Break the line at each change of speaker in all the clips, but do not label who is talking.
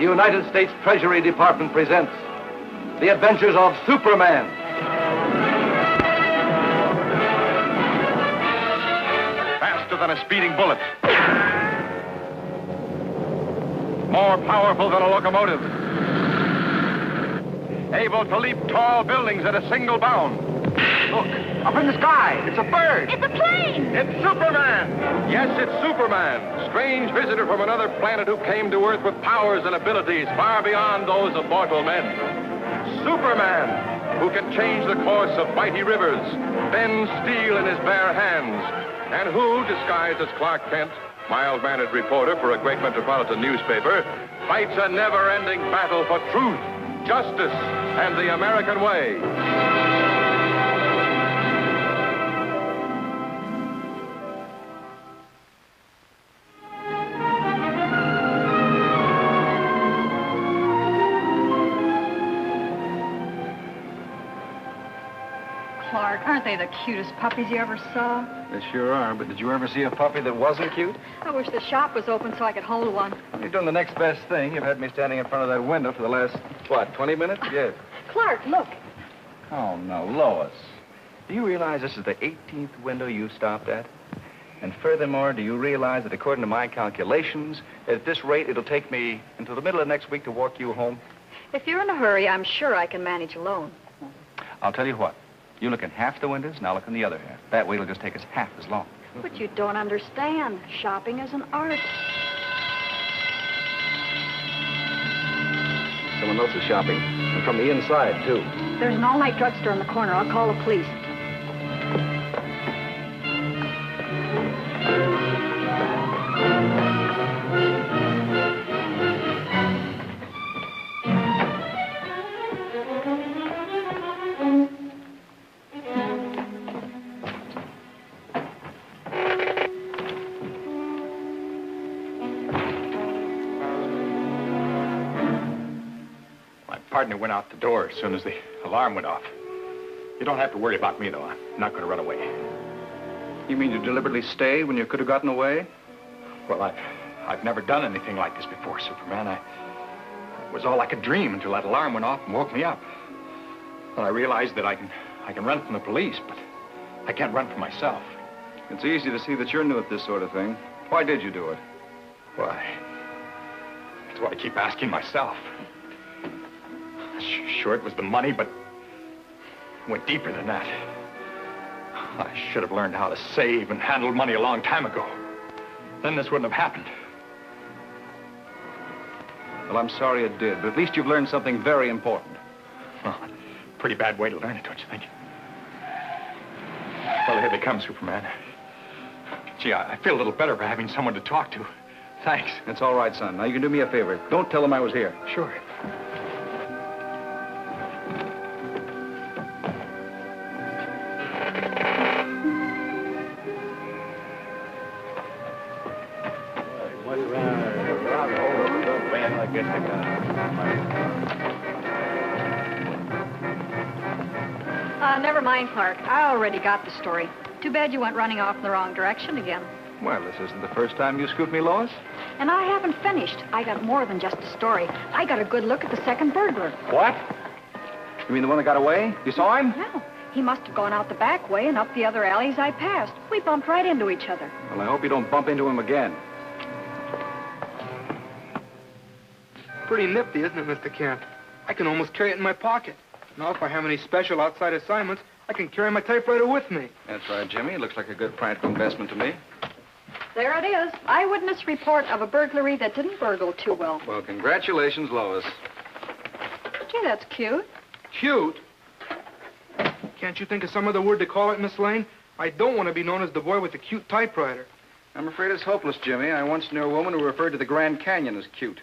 the United States Treasury Department presents The Adventures of Superman.
Faster than a speeding bullet. More powerful than a locomotive. Able to leap tall buildings at a single bound. Look, up in the sky. It's a bird.
It's a plane.
It's Superman. Yes, it's Superman. Strange visitor from another planet who came to Earth with powers and abilities far beyond those of mortal men. Superman, who can change the course of mighty rivers, bend steel in his bare hands, and who, disguised as Clark Kent, mild-mannered reporter for a great metropolitan newspaper, fights a never-ending battle for truth, justice, and the American way.
Clark, aren't they the cutest puppies you ever saw?
They sure are, but did you ever see a puppy that wasn't cute?
I wish the shop was open so I could hold one.
You're doing the next best thing. You've had me standing in front of that window for the last, 20 minutes? Yes.
Clark, look.
Oh, no, Lois. Do you realize this is the 18th window you've stopped at? And furthermore, do you realize that according to my calculations, at this rate, it'll take me until the middle of next week to walk you home?
If you're in a hurry, I'm sure I can manage alone.
I'll tell you what. You look in half the windows, and I'll look in the other half. That way it'll just take us half as long.
But you don't understand. Shopping is an art.
Someone else is shopping. And from the inside, too.
There's an all-night drugstore in the corner. I'll call the police.
Partner went out the door as soon as the alarm went off. You don't have to worry about me, though. I'm not going to run away.
You mean you deliberately stayed when you could have gotten away?
Well, I've never done anything like this before, Superman. It was all like a dream until that alarm went off and woke me up. Well, I realized that I can run from the police, but I can't run from myself.
It's easy to see that you're new at this sort of thing. Why did you do it?
Why? That's what I keep asking myself. Sure, it was the money, but it went deeper than that. I should have learned how to save and handle money a long time ago. Then this wouldn't have happened.
Well, I'm sorry it did, but at least you've learned something very important.
Well, pretty bad way to learn it, don't you think? Well, here they come, Superman. Gee, I feel a little better for having someone to talk to. Thanks.
It's all right, son. Now, you can do me a favor. Don't tell them I was here.
Sure.
Never mind, Clark. I already got the story. Too bad you went running off in the wrong direction again.
Well, this isn't the first time you scooped me, Lois.
And I haven't finished. I got more than just a story. I got a good look at the second burglar.
What? You mean the one that got away? You saw him?
No. He must have gone out the back way and up the other alleys I passed. We bumped right into each other.
Well, I hope you don't bump into him again.
Pretty nifty, isn't it, Mr. Kent? I can almost carry it in my pocket. Now, if I have any special outside assignments, I can carry my typewriter with me.
That's right, Jimmy. It looks like a good practical investment to me.
There it is. Eyewitness report of a burglary that didn't burgle too well.
Well, congratulations, Lois.
Gee, that's cute.
Cute? Can't you think of some other word to call it, Miss Lane? I don't want to be known as the boy with the cute typewriter.
I'm afraid it's hopeless, Jimmy. I once knew a woman who referred to the Grand Canyon as cute.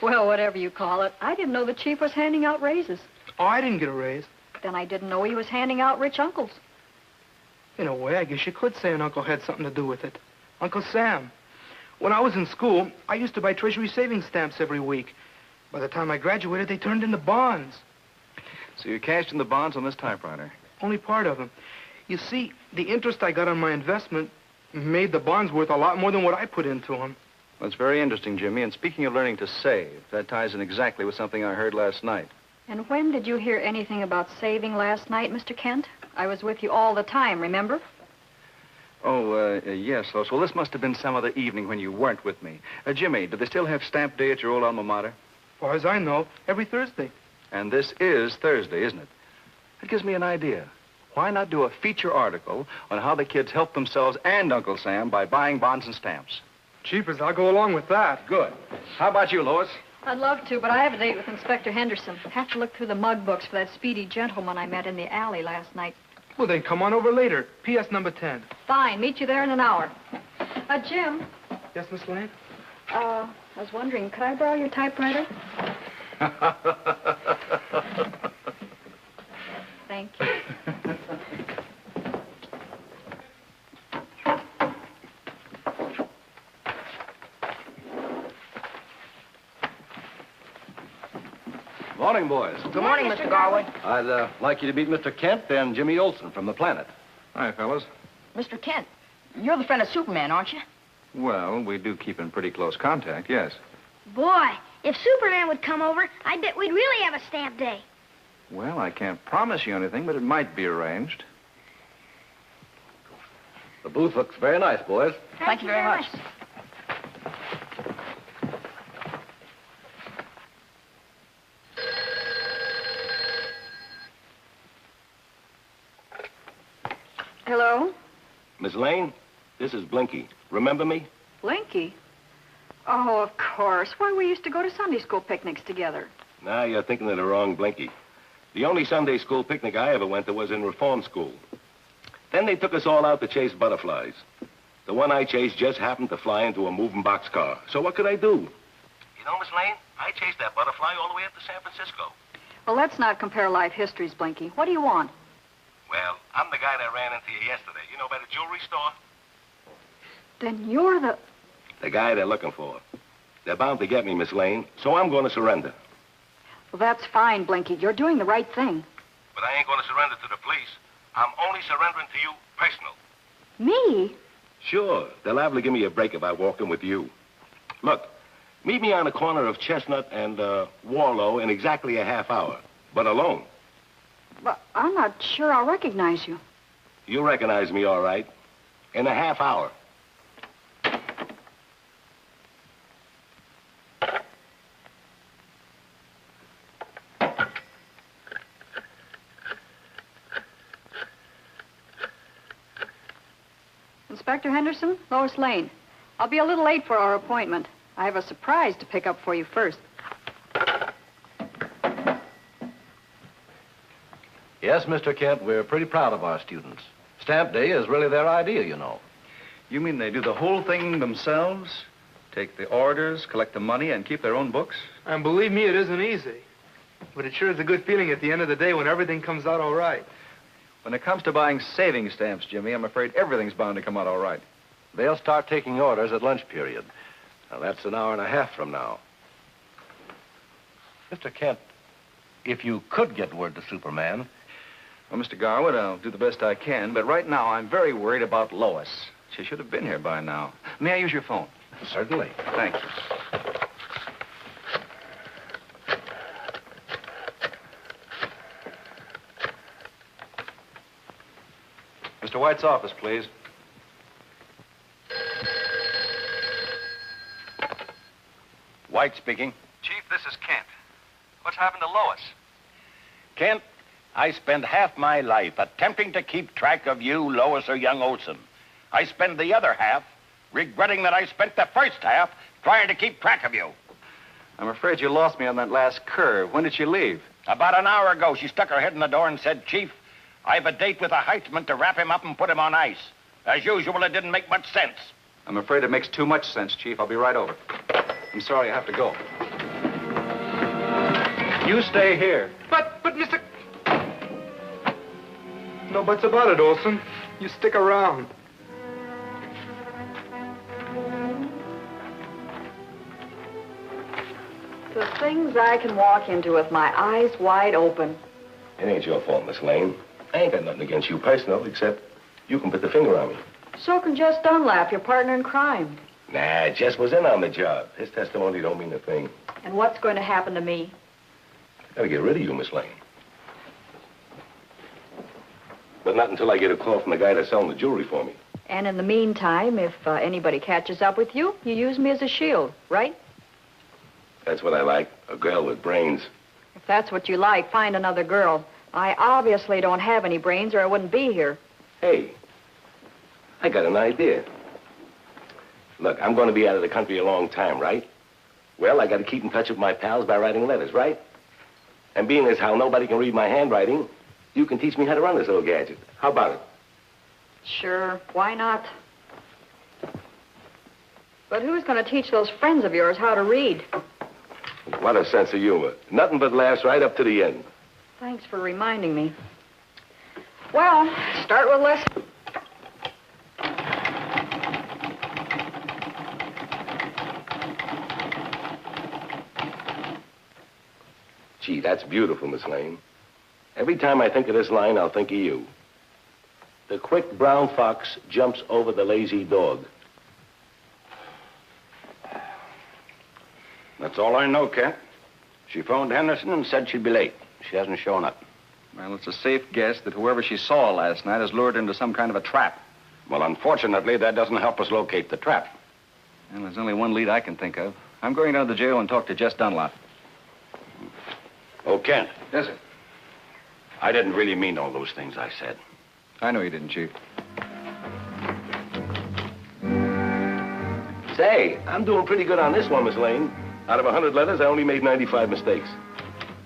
Well, whatever you call it. I didn't know the chief was handing out raises.
Oh, I didn't get a raise.
Then I didn't know he was handing out rich uncles.
In a way, I guess you could say an uncle had something to do with it. Uncle Sam. When I was in school, I used to buy Treasury savings stamps every week. By the time I graduated, they turned into bonds.
So you cashed in the bonds on this typewriter?
Only part of them. You see, the interest I got on my investment made the bonds worth a lot more than what I put into them.
Well, it's very interesting, Jimmy. And speaking of learning to save, that ties in exactly with something I heard last night.
And when did you hear anything about saving last night, Mr. Kent? I was with you all the time, remember?
Yes, Lois. Well, this must have been some other evening when you weren't with me. Jimmy, do they still have stamp day at your old alma mater?
As far as I know, every Thursday.
And this is Thursday, isn't it? That gives me an idea. Why not do a feature article on how the kids help themselves and Uncle Sam by buying bonds and stamps?
Jeepers, I'll go along with that.
Good. How about you, Lois?
I'd love to, but I have a date with Inspector Henderson. Have to look through the mug books for that speedy gentleman I met in the alley last night.
Well, then come on over later. P.S. number 10.
Fine. Meet you there in an hour. Jim.
Yes, Miss Lane?
I was wondering, could I borrow your typewriter? Thank you.
Morning, boys.
Good morning, Mr. Garwood.
I'd like you to meet Mr. Kent and Jimmy Olsen from the Planet.
Hi, fellas.
Mr. Kent, you're the friend of Superman, aren't you?
Well, we do keep in pretty close contact, yes.
Boy, if Superman would come over, I bet we'd really have a stamp day.
Well, I can't promise you anything, but it might be arranged.
The booth looks very nice, boys.
Thank you very much.
Hello?
Miss Lane, this is Blinky. Remember me?
Blinky? Oh, of course. Why, we used to go to Sunday school picnics together.
Now you're thinking of the wrong Blinky. The only Sunday school picnic I ever went to was in reform school. Then they took us all out to chase butterflies. The one I chased just happened to fly into a moving boxcar. So what could I do? You know, Miss Lane, I chased that butterfly all the way up to San Francisco.
Well, let's not compare life histories, Blinky. What do you want?
Well, I'm the guy that ran into you yesterday. You know, by the jewelry store?
Then you're the...
The guy they're looking for. They're bound to get me, Miss Lane, so I'm going to surrender.
Well, that's fine, Blinky. You're doing the right thing.
But I ain't going to surrender to the police. I'm only surrendering to you personal.
Me?
Sure. They'll liable give me a break if I walk in with you. Look, meet me on the corner of Chestnut and Warlow in exactly a half hour, but alone.
But I'm not sure I'll recognize you.
You'll recognize me all right. In a half hour.
Inspector Henderson, Lois Lane. I'll be a little late for our appointment. I have a surprise to pick up for you first.
Yes, Mr. Kent, we're pretty proud of our students. Stamp Day is really their idea, you know.
You mean they do the whole thing themselves? Take the orders, collect the money, and keep their own books?
And believe me, it isn't easy. But it sure is a good feeling at the end of the day when everything comes out all right.
When it comes to buying savings stamps, Jimmy, I'm afraid everything's bound to come out all right.
They'll start taking orders at lunch period. Now, that's an hour and a half from now. Mr. Kent, if you could get word to Superman...
Well, Mr. Garwood, I'll do the best I can, but right now I'm very worried about Lois. She should have been here by now. May I use your phone?
Certainly.
Thank you. Mr. White's office, please.
White speaking.
Chief, this is Kent. What's happened to Lois?
Kent, I spend half my life attempting to keep track of you, Lois, or young Olsen. I spend the other half regretting that I spent the first half trying to keep track of you.
I'm afraid you lost me on that last curve. When did she leave?
About an hour ago, she stuck her head in the door and said, Chief, I've a date with a Heitzman to wrap him up and put him on ice. As usual, it didn't make much sense.
I'm afraid it makes too much sense, Chief. I'll be right over. I'm sorry I have to go. You stay here.
But Mr... No buts about it, Olsen. You stick around.
The things I can walk into with my eyes wide open.
It ain't your fault, Miss Lane. I ain't got nothing against you personal, except you can put the finger on me.
So can Jess Dunlap, your partner in crime.
Nah, Jess was in on the job. His testimony don't mean a thing.
And what's going to happen to me?
I gotta get rid of you, Miss Lane. But not until I get a call from the guy that's selling the jewelry for me.
And in the meantime, if anybody catches up with you, you use me as a shield, right?
That's what I like, a girl with brains.
If that's what you like, find another girl. I obviously don't have any brains or I wouldn't be here.
Hey, I got an idea. Look, I'm going to be out of the country a long time, right? Well, I got to keep in touch with my pals by writing letters, right? And being as how nobody can read my handwriting, you can teach me how to run this little gadget. How about it?
Sure, why not? But who's going to teach those friends of yours how to read?
What a sense of humor. Nothing but laughs right up to the end.
Thanks for reminding me. Well, start with lesson.
Gee, that's beautiful, Miss Lane. Every time I think of this line, I'll think of you. The quick brown fox jumps over the lazy dog.
That's all I know, Kent. She phoned Henderson and said she'd be late. She hasn't shown up.
Well, it's a safe guess that whoever she saw last night has lured her into some kind of a trap.
Well, unfortunately, that doesn't help us locate the trap.
And there's only one lead I can think of. I'm going down to the jail and talk to Jess Dunlop.
Oh, Kent.
Yes, sir.
I didn't really mean all those things I said.
I know you didn't, Chief.
Say, I'm doing pretty good on this one, Miss Lane. Out of 100 letters, I only made 95 mistakes.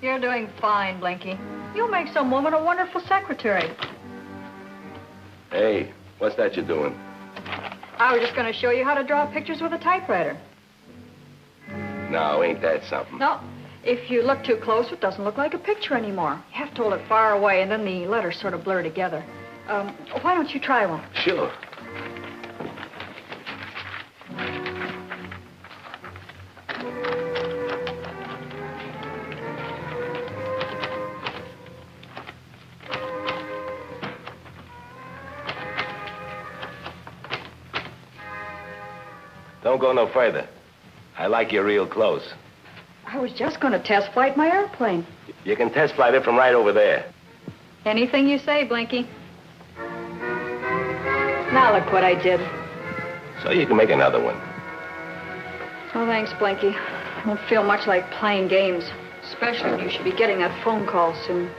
You're doing fine, Blinky. You'll make some woman a wonderful secretary.
Hey, what's that you're doing?
I was just going to show you how to draw pictures with a typewriter.
No, ain't that something?
No, if you look too close, it doesn't look like a picture anymore. You have to hold it far away, and then the letters sort of blur together. Why don't you try one?
Sure. Don't go no further. I like you real close.
I was just going to test flight my airplane.
You can test flight it from right over there.
Anything you say, Blinky. Now look what I did.
So you can make another one.
Oh, thanks, Blinky. I don't feel much like playing games, especially when you should be getting that phone call soon.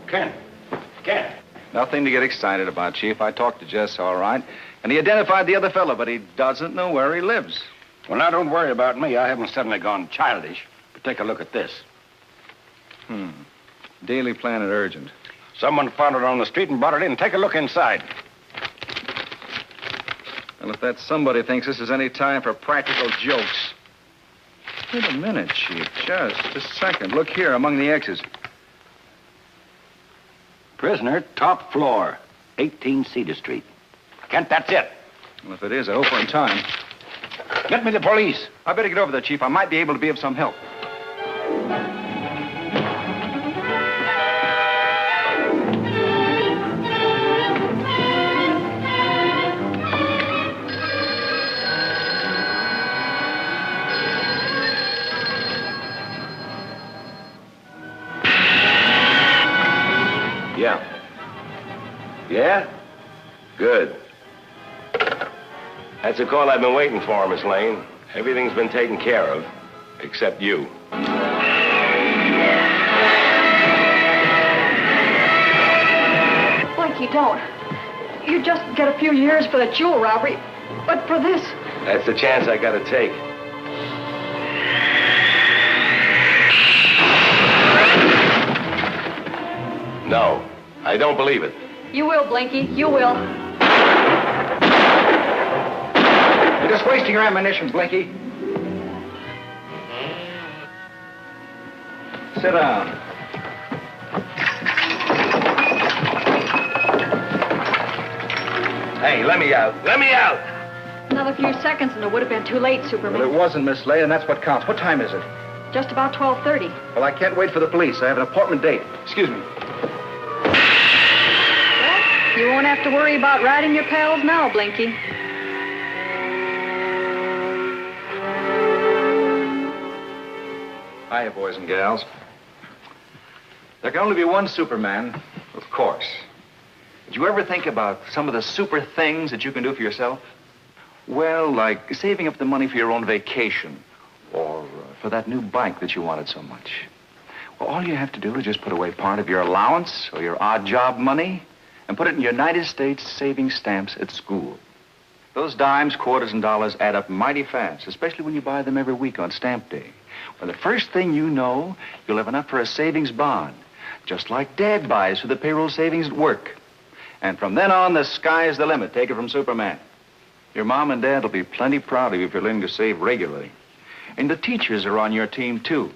Ken.
Nothing to get excited about, Chief. I talked to Jess, all right. And he identified the other fellow, but he doesn't know where he lives.
Well, now, don't worry about me. I haven't suddenly gone childish. But take a look at this.
Daily Planet Urgent.
Someone found it on the street and brought it in. Take a look inside.
Well, if that somebody thinks this is any time for practical jokes. Wait a minute, Chief. Just a second. Look here among the X's.
Prisoner, top floor, 18 Cedar Street. Kent, that's it.
Well, if it is, I hope we're in time.
Get me the police.
I better get over there, Chief. I might be able to be of some help.
Yeah. Yeah? Good. That's a call I've been waiting for, Miss Lane. Everything's been taken care of, except you.
Blinky, don't. You just get a few years for the jewel robbery, but for this...
That's the chance I gotta take. No, I don't believe it.
You will, Blinky. You will.
You're just wasting your ammunition, Blinky. Sit down.
Hey, let me out. Let me out!
Another few seconds and it would have been too late, Superman.
Well, it wasn't, Miss Lay, and that's what counts. What time is it?
Just about 12:30.
Well, I can't wait for the police. I have an appointment date. Excuse me.
You won't have to worry about riding your pals now, Blinky.
Hiya, boys and gals. There can only be one Superman, of course. Did you ever think about some of the super things that you can do for yourself? Well, like saving up the money for your own vacation, or for that new bike that you wanted so much. Well, all you have to do is just put away part of your allowance or your odd job money and put it in United States savings stamps at school. Those dimes, quarters, and dollars add up mighty fast, especially when you buy them every week on stamp day. Well, the first thing you know, you'll have enough for a savings bond, just like Dad buys for the payroll savings at work. And from then on, the sky's the limit. Take it from Superman. Your mom and dad will be plenty proud of you if you're learning to save regularly. And the teachers are on your team, too.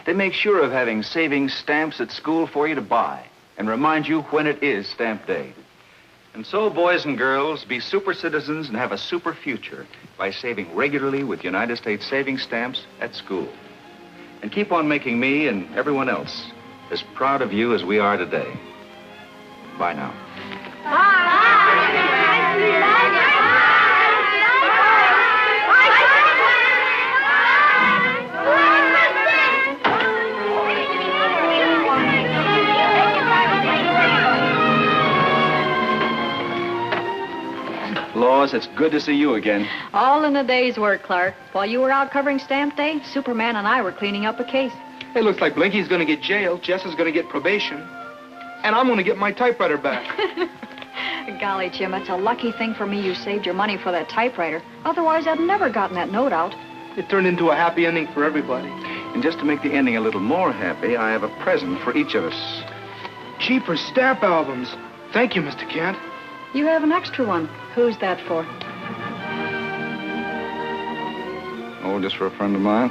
They make sure of having savings stamps at school for you to buy and remind you when it is stamp day. And so, boys and girls, be super citizens and have a super future by saving regularly with United States savings stamps at school. And keep on making me and everyone else as proud of you as we are today. Bye now. Laws, it's good to see you again.
All in a day's work, Clark. While you were out covering stamp day, Superman and I were cleaning up a case.
It looks like Blinky's going to get jailed, Jess is going to get probation, and I'm going to get my typewriter back.
Golly, Jim, it's a lucky thing for me you saved your money for that typewriter. Otherwise, I'd never gotten that note out.
It turned into a happy ending for everybody.
And just to make the ending a little more happy, I have a present for each of us.
Cheaper stamp albums. Thank you, Mr. Kent.
You have an extra one. Who's that for?
Oh, just for a friend of mine.